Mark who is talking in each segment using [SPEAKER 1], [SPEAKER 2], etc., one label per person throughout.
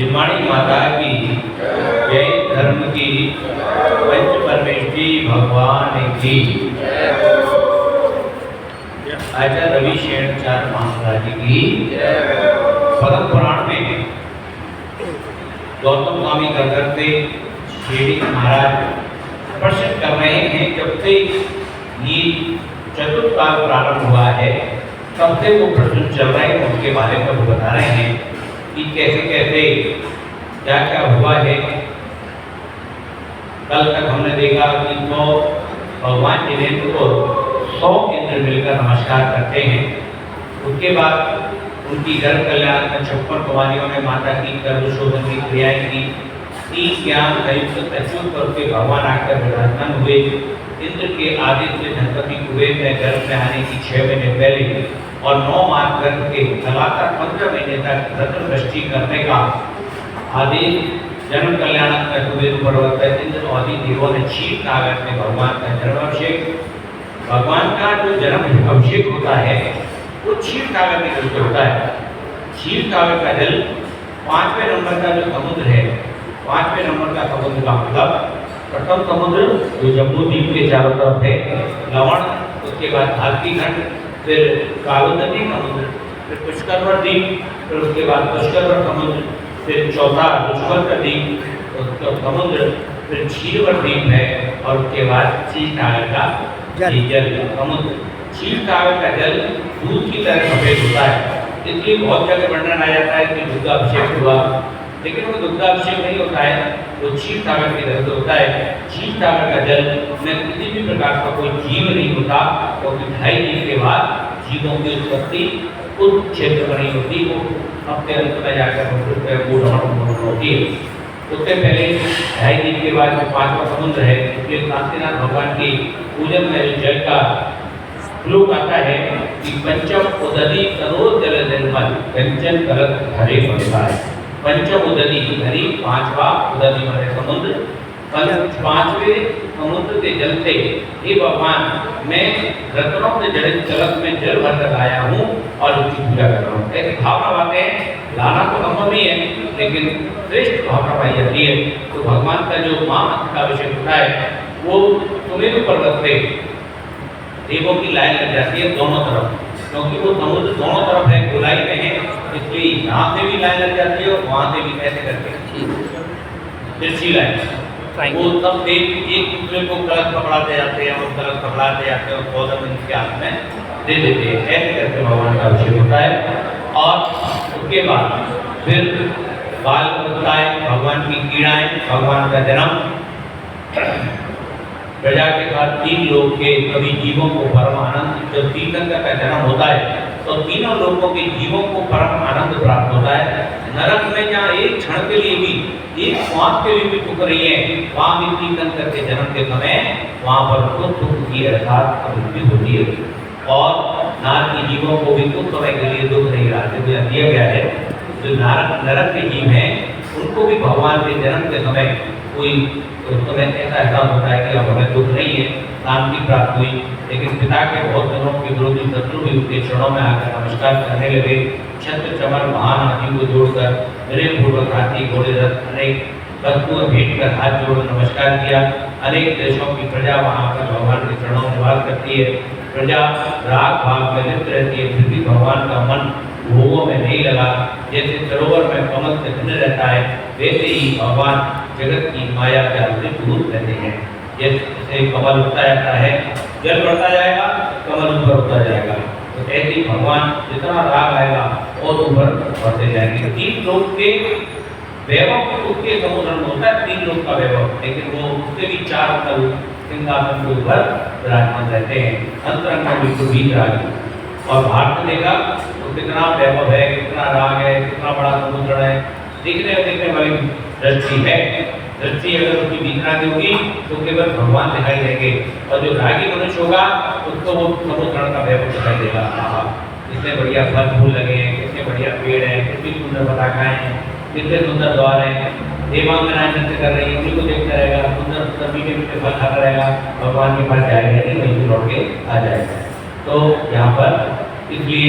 [SPEAKER 1] जिनवाणी माता की जय, धर्म की पंच परमेष्ठी भगवान की। आचार्य रवि शेणाचार्य महाराज की। पद्म पुराण में गौतम स्वामी करते श्री महाराज प्रश्न कर रहे हैं, जब से ये चतुर्थ काल प्रारंभ हुआ है तब से वो प्रश्न चल रहे हैं, उसके बारे में वो बता रहे हैं कि कैसे कैसे क्या क्या हुआ है। कल तक हमने देखा कि तो भगवान जिनेन्द्र को 100 इंद्र मिलकर नमस्कार करते हैं। उसके बाद उनकी गर्भ कल्याण में 56 कुमारियों ने माता की गर्भशोधन की क्रियाएं की। 3 ज्ञान संयुक्त अच्युत करके भगवान आकर विराजमान हुए। इंद्र के आदित्य धनपति कुबेर में गर्भ में आने की 6 महीने पहले और 9 मास गर्भ के लगातार 15 महीने तक रत्न वृष्टि करने का आदेश जन्म कल्याण कुबेर पर्वत इंद्र आदि देवों ने क्षीर कागज में भगवान का जन्माभिषेक, भगवान का जो जन्म अभिषेक होता है वो क्षीर कागज में जल होता है। क्षीर कागज का जल 5वें नंबर का जो समुद्र है, 5वें नंबर का समुद्र का मतलब प्रथम समुद्र जो जम्मू द्वीप के चारों तरफ है, लवण, उसके बाद भारती खंड, फिर कालोदनी समुद्र, फिर पुष्कर द्वीप, फिर उसके बाद पुष्कर समुद्र, फिर चौथा पुष्कर द्वीप समुद्र, फिर क्षीरवर द्वीप है और उसके बाद क्षीर कागज का जल समुद्र। क्षीर कागज का जल दूध की तरह सफेद होता है, इसलिए बहुत जगह वर्णन आ जाता है कि दुग्धाभिषेक हुआ, लेकिन वो दुग्धाभिषेक नहीं होता है, वो क्षीर सागर की तरह से होता है। क्षीर सागर का जल में किसी भी प्रकार का कोई जीव नहीं होता, क्योंकि 2.5 दिन के बाद जीवों की उत्पत्ति उस क्षेत्र पर नहीं होती, वो अपने अंत में जाकर होती है। उससे पहले 2.5 दिन के बाद जो 5वां समुद्र है, इसलिए काशीनाथ भगवान की पूजन में जो जल का श्लोक आता है कि पंचम उदधि करोड़ जल निर्मल कंचन कलक हरे बनता है। पंचम उदधि धरी 5वां उदधि माने समुद्र, 5वें समुद्र के जल से हे भगवान मैं रत्नों से जड़ित कलश में जल भर कर आया हूँ और उसकी पूजा कर रहा हूँ। ऐसी भावना बातें लाना तो संभव नहीं है, लेकिन श्रेष्ठ भावना पाई जाती है। तो भगवान का जो महामंत्र का विषय होता है वो सुमेरु पर्वत से देवों की लाइन लग जाती है दोनों तरफ, क्योंकि वो समुद्र दोनों तरफ है, गोलाई में है, इसलिए यहाँ से भी लाइन लग जाती है और वहाँ से भी कैसे करके तिरछी लाइन। वो सब एक दूसरे को कलश पकड़ाते जाते हैं और कलश पकड़ाते जाते हैं और 14 दिन के हाथ में दे देते हैं। ऐसे करके भगवान का अभिषेक होता है। और उसके बाद फिर बाल होता है, भगवान की क्रीड़ाएं, भगवान का जन्म, प्रजा के साथ 3 लोग के सभी जीवों को परम आनंद, जब तीर्थंकर का जन्म होता है तो तीनों लोगों के जीवों को परम आनंद प्राप्त होता है। नरक में जहाँ एक क्षण के लिए भी, एक श्वास के लिए भी दुख नहीं है, वहाँ भी तीर्थंकर के जन्म के समय वहाँ पर उनको दुख की अर्थात अभिवृद्धि होती है। और नारक के जीवों को भी कुछ समय के लिए दुख नहीं दिया गया है। जो नरक के जीव हैं उनको भी भगवान के जन्म के समय कोई समय ऐसा होता है कि अब हमें दुख नहीं है, शांति प्राप्त हुई, लेकिन पिता के बहुत दिनों के विरोधी शत्रु भी उनके चरणों में आकर नमस्कार करने लगे। छत्र चमर महान हाथी को जोड़कर प्रेम पूर्वक हाथी घोड़े रथ अनेक वस्तुएं भेंट कर हाथ जोड़ नमस्कार किया। अनेक देशों की प्रजा वहाँ आकर भगवान के चरणों में निवास करती है। प्रजा राग भाव में लिप्त रहती है, फिर भी भगवान का मन भोगों में नहीं लगा। जैसे सरोवर में कमल से भिन्न रहता है, वैसे ही भगवान जगत की माया के अतिरिक्त रूप रहते हैं। जैसे कमल उठता जाता है, जल बढ़ता जाएगा, कमल ऊपर उठता जाएगा, तो ऐसे ही भगवान जितना राग आएगा और ऊपर बढ़ते जाएंगे। 3 लोग के वैभव उसके समुद्र में होता है, 3 लोग का वैभव, लेकिन वो उससे भी 4 तल सिंहासन के ऊपर विराजमान रहते हैं। अंतरंग में बिल्कुल बीच राग। और भारत देखा तो कितना वैभव है, कितना राग है, कितना बड़ा समुद्र है, देखने वाली दृष्टि है। दृष्टि अगर उसकी बीतना की होगी तो केवल भगवान दिखाई देंगे, और जो रागी मनुष्य होगा उसको वो समुद्र का वैभव दिखाई देगा। कितने बढ़िया फल फूल लगे हैं, कितने बढ़िया पेड़ हैं, कितनी सुंदर पताकाएं हैं, कितने सुंदर द्वार हैं, देवांगनाएं नृत्य कर रही है, उन्हीं को देखता रहेगा, सुंदर मीठे मीठे फल खाता रहेगा, भगवान के पास जाएगा नहीं, वहीं लौट के आ जाएगा। तो यहाँ पर इसलिए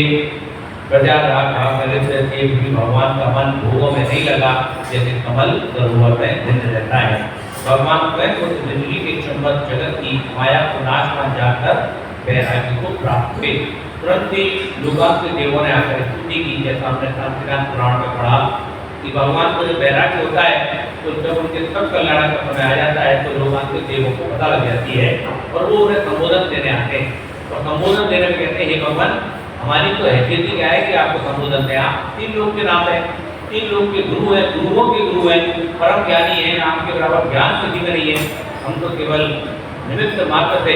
[SPEAKER 1] प्रजा भगवान का मन भोगों में नहीं लगा, जैसे कमल सरोवर में भिन्न रहता है। भगवान स्वयं को बिजली के चुंबक जगत की माया को नाशवान जानकर वैराग्य को प्राप्त हुए। तुरंत ही लोकांत के देवों ने आकर स्तुति की, जैसा हमने शांतिनाथ पुराण में पढ़ा कि भगवान को जो वैराग्य होता है तो जब उनके सब कल्याण का समय आ जाता है तो लोकांत के देवों को पता लग जाती है और वो उन्हें संबोधन देने आते हैं। और संबोधन देने में कहते हैं, हे भगवान, हमारी तो हैसियत ही क्या है कि आपको संबोधन दें। आप 3 लोग के नाम है, 3 लोग के गुरु हैं, गुरुओं के गुरु हैं, परम ज्ञानी हैं, आपके बराबर ज्ञान किसी में नहीं है। हम तो केवल निमित्त मात्र से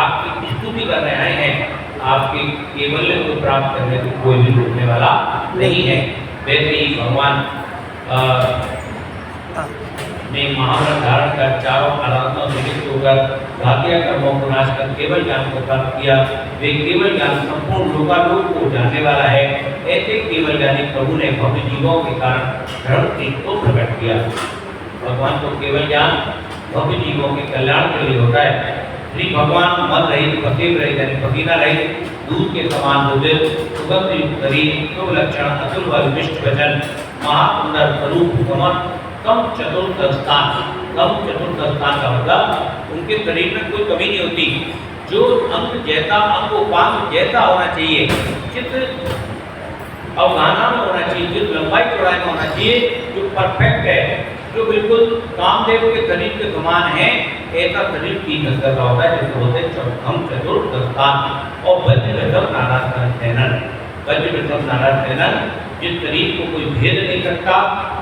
[SPEAKER 1] आपकी स्तुति करने आए हैं। आपके केवल्य को प्राप्त करने को कोई भी रोकने वाला नहीं है। वैसे ही भगवान ने महाव्रत धारण कर चारों आराधना से युक्त होकर घातिया कर्मों को नाश कर केवल ज्ञान को प्राप्त किया। वे केवल ज्ञान संपूर्ण लोकालोक को जानने वाला है। ऐसे केवल ज्ञानी प्रभु ने भव्य जीवों के कारण धर्म तीर्थ को प्रकट किया। भगवान को केवल ज्ञान भव्य जीवों के कल्याण के लिए होता है। श्री भगवान मल रहित, पसेब रहित यानी पसीना रहित, दूध के समान रुधिर, सुगंध युक्त शरीर, शुभ लक्षण, अतुल बल, विष्ट वचन, महासुंदर स्वरूप, कमल, कम चतुर्थ स्थान। कम चतुर्थ स्थान का मतलब उनके शरीर में कोई कमी नहीं होती। जो अंग जैसा, अंग उपांग जैसा होना चाहिए, चित्र अवधारणा में होना चाहिए, जो लंबाई चौड़ाई में होना चाहिए, जो परफेक्ट है, जो बिल्कुल कामदेव के शरीर के समान है, ऐसा शरीर 3 स्तर का होता है, जिसको बोलते हैं हम चतुर्थ स्थान। और वज्रवृषभ नारायण सेनन, वज्रवृषभ नारायण सेनन, जिस शरीर को कोई भेद नहीं सकता,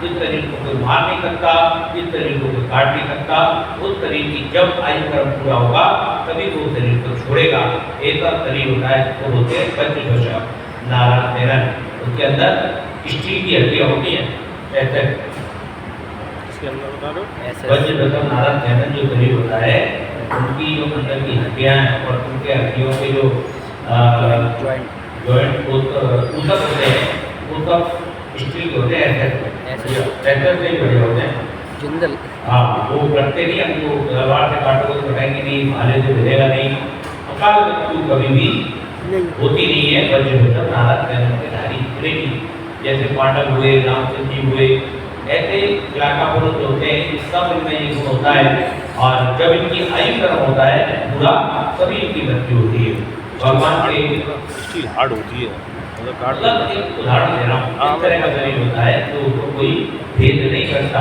[SPEAKER 1] जिस शरीर को कोई मार नहीं सकता, जिस शरीर को कोई काट नहीं सकता, उस शरीर की जब आयु कर्म पूरा होगा तभी वो शरीर को छोड़ेगा। ऐसा शरीर होता है जिसको बोलते हैं वज्रवृषभ नारायण सेनन। उसके अंदर स्टील की हड्डियाँ होती हैं, ऐसे वज्रवृषभ नारायण सेनन जो शरीर होता है, उनकी जो अंदर की हड्डियाँ हैं और उनके हड्डियों के जो जॉइंट ऊतक होते हैं, वो सब स्टील के होते हैं, ऐसे से ही बड़े होते हैं, जिंदल। हाँ, वो कटते नहीं, हमको तलवार से काटोगे तो कटेंगे नहीं, भाले से भिड़ेगा नहीं, अकाल मृत्यु कभी भी होती नहीं है। वज्रवृषभ नारायण सेनन के धारी गिरेगी। जैसे पांडव हुए, रामचंद्र जी हुए, ऐसे इलाका पुरुष होते हैं, सब इनमें ये गुण होता है। और जब इनकी आयु कर्म होता है पूरा, तभी इनकी मृत्यु होती है। भगवान के
[SPEAKER 2] हार्ड होती है,
[SPEAKER 1] मतलब एक उदाहरण दे रहा हूँ, इस तरह का शरीर होता है तो उसको कोई भेद नहीं करता।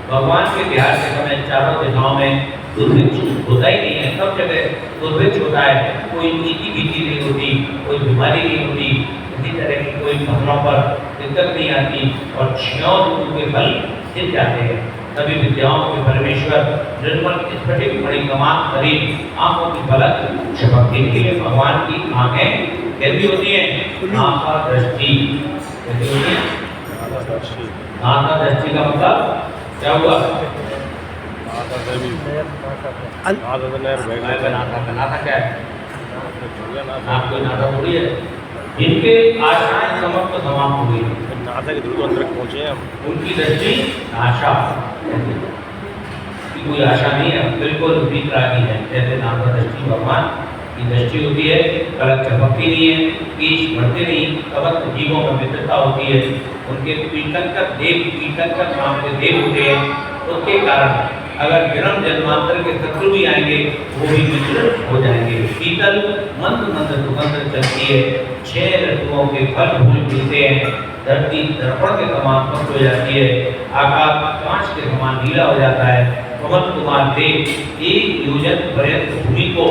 [SPEAKER 1] भगवान के बिहार के समय चारों दिशाओं में दुर्भिक्ष होता ही नहीं है, सब जगह दुर्भिक्ष होता है, कोई नीति भीति नहीं होती, कोई बीमारी नहीं होती, किसी तरह की कोई फसलों पर दिक्कत नहीं आती और 6 ऋतु के फल सिद्ध जाते हैं। सभी विद्याओं के परमेश्वर निर्मल स्फटिक मणिकमान शरीर, आंखों की पलक चमकती है। भगवान की आंखें कैसी होती है? नासा दृष्टि कैसी होती है? नासा दृष्टि का मतलब क्या हुआ? नासा क्या है? आपको नासा थोड़ी है। इनके आशाएं समस्त समाप्त हुई,
[SPEAKER 2] नासा के दूर अंदर पहुंचे हम।
[SPEAKER 1] उनकी दृष्टि आशा की कोई आशा नहीं है, बिल्कुल विपरीत रागी है। जैसे नासा दृष्टि भगवान की दृष्टि होती है, पलक चमकती नहीं है, कीश बढ़ती नहीं, समस्त जीवों में मित्रता होती है। उनके तीर्थंकर देव, तीर्थंकर नाम के देव होते हैं, उसके कारण अगर जन्म जन्मांतर के शत्रु भी आएंगे वो भी मित्र हो जाएंगे। शीतल मंद मंद सुगंध चलती है, 6 ऋतुओं के फल फूल मिलते हैं, धरती दर्पण के समान स्पष्ट हो जाती है, आकाश कांच के समान नीला हो जाता है। पवन कुमार देव 1 योजन पर्यंत भूमि को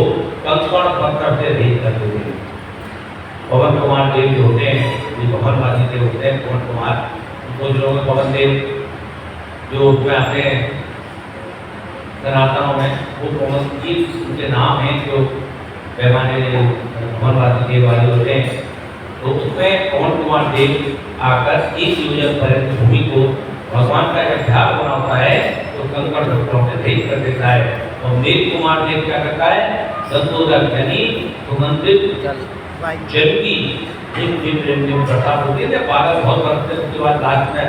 [SPEAKER 1] कंकड़ पत्थर से भेद कर देते हैं। पवन कुमार देव जो होते हैं, जो भवनवासी देव होते हैं, पवन कुमार, उनको जो लोग पवन देव जो उसमें आते हैं सनातनों में, वो पवन जी उनके नाम हैं जो पैमाने भवनवासी देव वाले होते हैं। तो उसमें पवन कुमार देव आकर 1 योजन पर्यंत भूमि को भगवान का जब ध्यान बना होता है तो कंकड़ पत्थरों से भेद कर देता है। और मेघ कुमार देव क्या करता है? गंधोदक यानी सुगंधित जल की जिन प्रसाद होती है, पागल बहुत बरसते, उसके बाद लास्ट में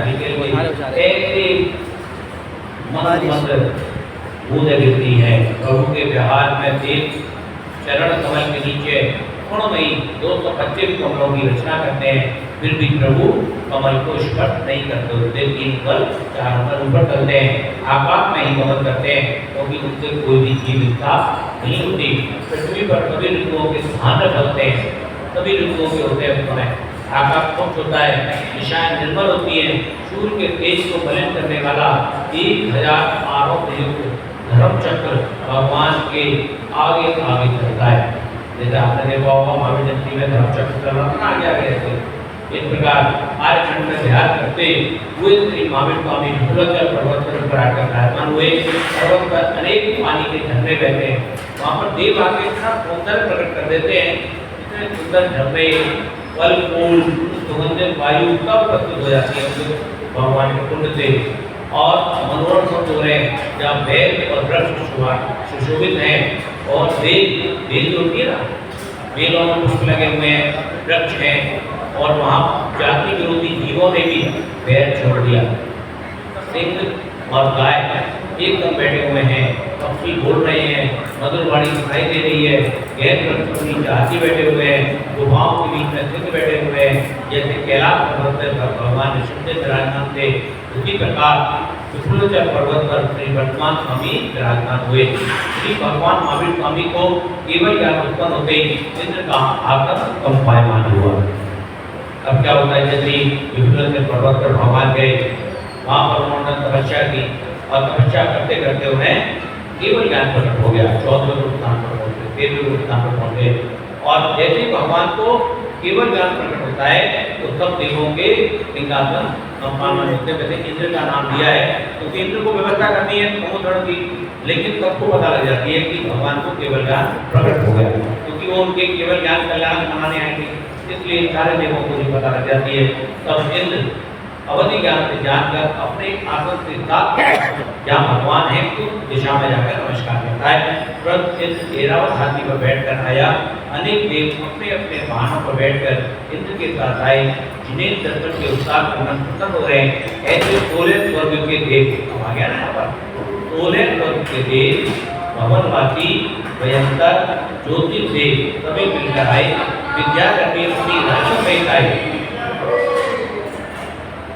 [SPEAKER 1] ऐसे मंद बूंदें गिरती है। प्रभु के विहार में देव चरण कमल के नीचे पूर्ण में 225 कमलों की रचना करते हैं। फिर भी प्रभु कमल को स्पर्श नहीं करते होते, 3 कल 4 कल ऊपर करते हैं, आकाश में ही गमन करते हैं, क्योंकि उनसे कोई भी जीविका नहीं होती। पृथ्वी पर सभी ऋतुओं के स्थान रखते हैं, सभी ऋतुओं के होते हैं समय। आकाश स्वच्छ होता है, दिशाएं निर्मल होती हैं, सूर्य के तेज को बलित करने वाला 1000 आरों से युक्त धर्म चक्र भगवान के आगे आगे चलता है। जैसे आपने देखा होगा महावीर जयंती में धर्म चक्र चल रहा था, आगे आगे ऐसे इस प्रकार आर्यखंड में ध्यान करते हुए श्री महावीर स्वामी विपुलाचल पर्वत पर आकर विराजमान हुए। पर्वत पर अनेक पानी के झरने बहते हैं, वहाँ पर देव आके इतना सौंदर्य प्रकट कर देते हैं, इतने सुंदर झरने, फल फूल, सुगंधित वायु सब प्रस्तुत हो जाती है भगवान के कुंड से। और मनोरम शब्द हो रहे हैं जहाँ वेद और वृक्ष सुशोभित हैं, और वेद जो होती है ना, वेदों में पुष्प लगे हुए हैं, वृक्ष हैं, और वहाँ जाति विरोधी जीवों ने भी पैर छोड़ दिया। सिंह और गाय एकदम बैठे हुए हैं, पक्षी बोल रहे हैं, मधुर वाणी दिखाई दे रही है, गैर प्रकृति हाथी बैठे हुए हैं, गुफाओं के बीच में सिंह बैठे हुए हैं। जैसे कैलाश पर्वत पर भगवान ऋषिकेश विराजमान थे, उसी प्रकार विपुलाचल पर्वत पर श्री वर्तमान स्वामी विराजमान हुए। श्री भगवान महावीर स्वामी को केवल ज्ञान उत्पन्न होते ही इंद्र का आकर कंपायमान हुआ। अब क्या होता है, जैसे विपुलाचल पर्वत पर भगवान गए, वहाँ पर उन्होंने तपस्या की, और तपस्या करते करते उन्हें केवल ज्ञान प्रकट हो गया। 14वें स्थान पर पहुंचे, 13वें स्थान पर पहुंचे, और जैसे ही भगवान को केवल ज्ञान प्रकट होता है तो सब देवों के लिंगासन कंपायमान होते हैं। वैसे इंद्र का नाम दिया है क्योंकि इंद्र को व्यवस्था करनी है समुद्र की, लेकिन सबको पता लग जाती है कि भगवान को केवल ज्ञान प्रकट हो गया, क्योंकि वो उनके केवल ज्ञान कल्याण मनाने आएंगे, इसलिए सारे देवों को भी पता लग जाती है। तब इंद्र अवधि ज्ञान से जानकर अपने आसन के साथ जहाँ भगवान है उस दिशा में जाकर नमस्कार करता है। तुरंत इंद्र ऐरावत हाथी पर बैठकर आया। अनेक देव अपने अपने वाहनों पर बैठकर इंद्र के साथ आए, जिन्हें दर्शन के उत्साह पूर्ण प्रसन्न हो रहे हैं। ऐसे 16 स्वर्ग के देव आ गया ना यहाँ पर, 16 स्वर्ग के देव, भवनवासी, भयंकर, ज्योतिष देव सभी मिलकर आए। विद्या करके अपनी राशि सहित आए।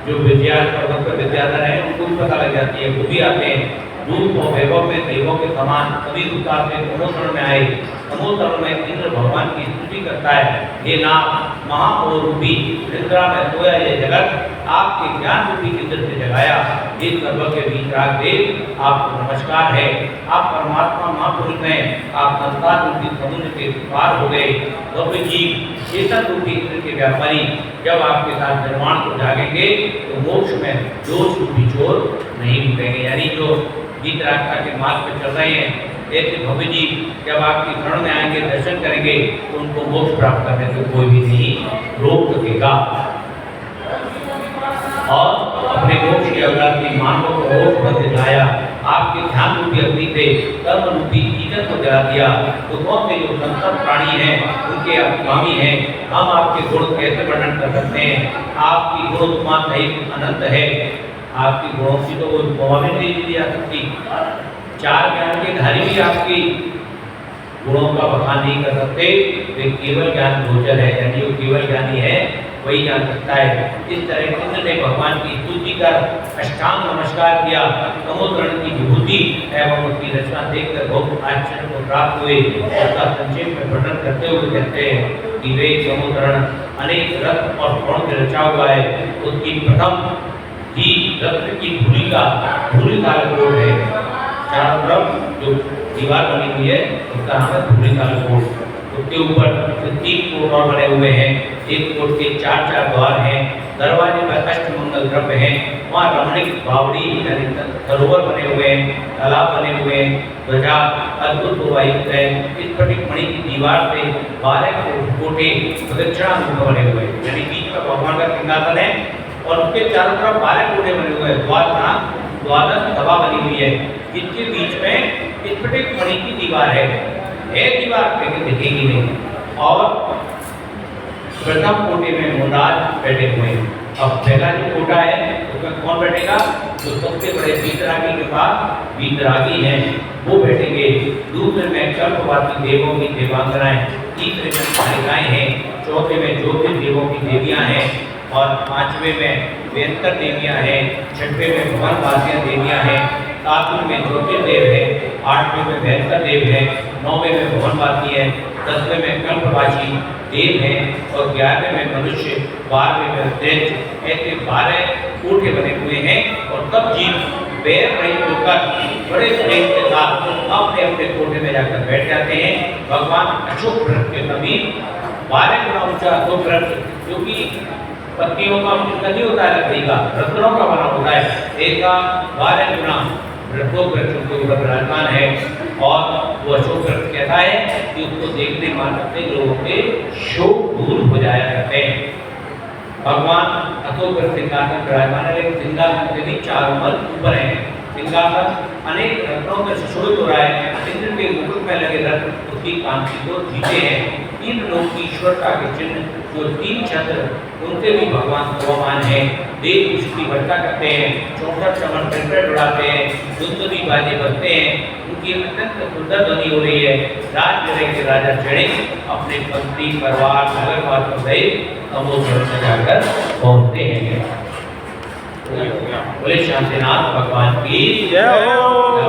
[SPEAKER 1] जो विद्या पर्वत पर विद्याधर है उनको भी पता लग जाती है, वो भी आते हैं। रूप और वैभव में देवों के समान सभी उत्साह से समुद्र में आए। समुद्र में इंद्र भगवान की स्तुति करता है, हे नाथ महामोह रूपी निद्रा में सोया ये जगत आपके ज्ञान रूपी इंद्र से जगाया। इस सर्व के बीच राग देव आपको नमस्कार है। आप परमात्मा महापुरुष हैं, आप संसार रूपी समुद्र के पार हो गए। भव्य जीव चेतन रूपी इंद्र के व्यापारी जब आपके साथ निर्माण को जागेंगे तो मोक्ष में दोष रूपी चोर नहीं मिलेंगे। यानी जो वीतरागता के मार्ग पर चल रहे हैं, ऐसे भव्य जी जब आपकी शरण में आएंगे, दर्शन करेंगे तो उनको मोक्ष प्राप्त करने से कोई भी नहीं रोक सकेगा। और अपने मोक्ष के अवलादी मानवों को मोक्ष पर दिलाया। आपके ध्यान रूपी अग्नि से कर्म रूपी ईंधन को जला दिया। तो कौन से जो संत प्राणी हैं उनके आप स्वामी हैं। हम आपके गुण कैसे वर्णन कर सकते हैं। आपकी गुण उपमा सहित अनंत है। आपकी गुणों की तो कोई उपमा भी नहीं दी जा सकती। 4 ज्ञान के धारी भी आपकी गुणों का बखान नहीं कर सकते। वे केवल ज्ञान गोचर है, यानी वो केवल ज्ञानी है वही जान सकता है। इस तरह इंद्र ने भगवान की स्तुति कर अष्टांग नमस्कार किया। समुद्र की विभूति एवं उसकी रचना देखकर बहुत आश्चर्य को प्राप्त हुए। उसका संक्षेप में वर्णन करते हुए कहते हैं कि वे समुद्र अनेक रत्न और स्वर्ण से रचा हुआ है। उसकी प्रथम ही रत्न की धूलि का कोट है। चारों तरफ जो दीवार बनी हुई है उसका नाम है धूलि का कोट। उसके ऊपर 3 कोट और बने हुए हैं। एक कोट के 4 द्वार हैं। दरवाजे पर अष्टमंगल द्रव्य हैं। वहाँ रमणीक बावड़ी यानी सरोवर बने हुए हैं, तालाब बने हुए हैं, ध्वजा अद्भुत शोभायुक्त है। इस स्फटिक मणि की दीवार से 12 कोटे प्रदक्षिणा रूप बने हुए हैं, यानी बीच में भगवान का सिंहासन है और उसके चारों तरफ 12 कोटे बने हुए हैं। द्वादश सभा बनी हुई है, जिसके बीच में स्फटिक मणि की दीवार है। एक दीवार पे दिखेगी नहीं। और प्रथम कोटे में मुंडाज बैठे हुए हैं। अब पहला जो कोटा है उसमें कौन बैठेगा? जो सबसे बड़े वीतरागी के पास वीतरागी हैं वो बैठेंगे। दूसरे में कल्पवासी देवों की देवांगनाएं, तीसरे में बालिकाएं हैं, चौथे में ज्योतिष देवों की देवियां हैं, और पांचवें में बेहतर देवियाँ हैं, छठवें में भवनवासियाँ देवियाँ हैं, सातवें में ज्योतिर्देव है, आठवें में बेहतर देव है, नौवें में भवनवासी है, 10वें में कल्पवासी देव है और 11वें में मनुष्य, 12वें में दैत्य। ऐसे 12 कोठे बने हुए हैं और तब जीव बैर रहित होकर बड़े प्रेम के साथ अपने अपने कोठे में जाकर बैठ जाते हैं। भगवान अशोक वृक्ष के समीप 12 गुना ऊंचा अशोक वृक्ष, क्योंकि पत्तियों का नहीं होता है लकड़ी का, रत्नों का बना होता है, ऐसा 12 गुना अशोक वृक्ष उनके ऊपर विराजमान है। और वो अशोक वृक्ष कहता है कि उसको देखने मात्र से लोगों के शोक दूर हो जाया करते हैं। भगवान अशोक वृक्ष सिंहासन विराजमान है, लेकिन सिंहासन से भी चारों मल ऊपर है। सिंहासन अनेक रत्नों में सुशोभित हो रहा है, इंद्र के मुकुट में लगे रत्न उसकी कांति को जीते हैं। तीन लोक की ईश्वरता के चिन्ह जो 3 छत्र, उनसे भी भगवान शोभामान है। देव उसकी वर्षा करते हैं, 64 चमन टिरपट उड़ाते हैं, धुंधुनी बाजे बजते हैं, उनकी अत्यंत सुंदर ध्वनि हो रही है। राजगृह के राजा चढ़े अपने पत्नी परिवार नगर वालों सहित तमोधर में जाकर पहुंचते हैं। बोले शांतिनाथ भगवान की
[SPEAKER 2] जय हो।